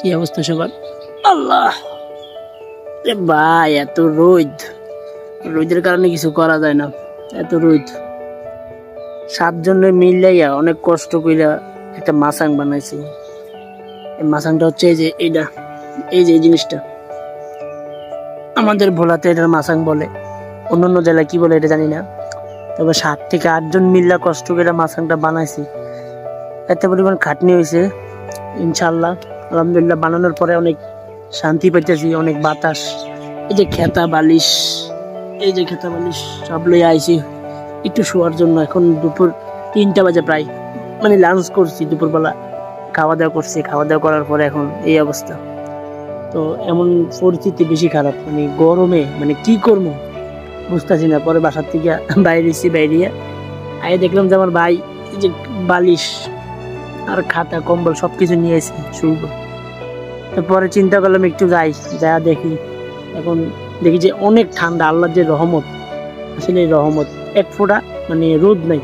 কি অবস্থা সবার? আল্লাহ রে ভাই, এত রোদ, রোদের কারণে কিছু করা যায় না। এত রোদ, 7 জনে মিলাইয়া অনেক কষ্ট কইরা একটা মাছাং বানাইছি। এই মাছাংটা হচ্ছে এই যে এইটা, এই যে এই জিনিসটা আমাদের ভোলাতে এটার মাছাং বলে, অন্যান্য জেলায় কি বলে এটা জানি না। তবে 7 থেকে 8 জন মিল্লা কষ্ট করে মাছাংটা বানাইছি। এত পরিমাণ খাটনি হয়েছে, ইনশাল্লাহ আলহামদুলিল্লাহ বানানোর পরে অনেক শান্তি পাইতেছি, অনেক বাতাস। এই যে খেতা বালিশ, এই যে খেতা বালিশ সব লইয়া আইছি একটু শোয়ার জন্য। এখন দুপুর 3টা বাজে প্রায়, মানে লাঞ্চ করছি দুপুরবেলা, খাওয়া দাওয়া করছি। খাওয়া দাওয়া করার পরে এখন এই অবস্থা। তো এমন পরিস্থিতি বেশি খারাপ, মানে গরমে মানে কি করবো বুঝতেছি না। পরে বাসার থেকে বাইরেছি, বাইরিয়া আগে দেখলাম যে আমার ভাই এই যে বালিশ আর খাতা কম্বল সবকিছু নিয়ে এসে শুরু। তারপরে চিন্তা করলাম একটু যাই, যা দেখি। এখন দেখি যে অনেক ঠান্ডা, আল্লাহর যে রহমত, আসলে এই রহমত। এক ফোঁটা মানে রোদ নাই।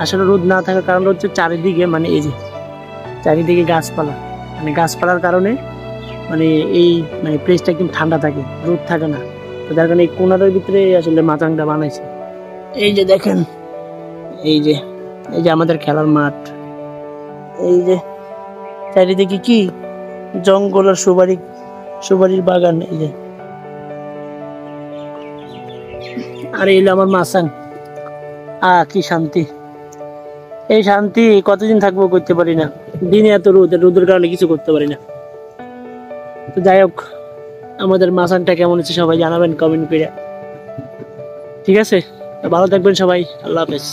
আসলে রোদ না থাকার কারণ হচ্ছে চারিদিকে মানে এই যে চারিদিকে গাছপালা, মানে গাছপালার কারণে মানে এই মানে প্লেসটা একদম ঠান্ডা থাকে, রোদ থাকে না। তো যার কারণে এই কোনারের ভিতরে আসলে মাচাংটা বানাইছে। এই যে দেখেন, এই যে এই যে আমাদের খেলার মাঠ, এই যে চারিদিকে কি জঙ্গল আর সুপারির বাগান। এই যে আর এই আমার মাছাং। কি শান্তি! এই শান্তি কতদিন থাকবো করতে পারি না। দিনে এত রোদের কারণে কিছু করতে পারি না। তো যাই হোক, আমাদের মাছাংটা কেমন হচ্ছে সবাই জানাবেন কমেন্ট করে। ঠিক আছে, ভালো থাকবেন সবাই, আল্লাহ হাফেজ।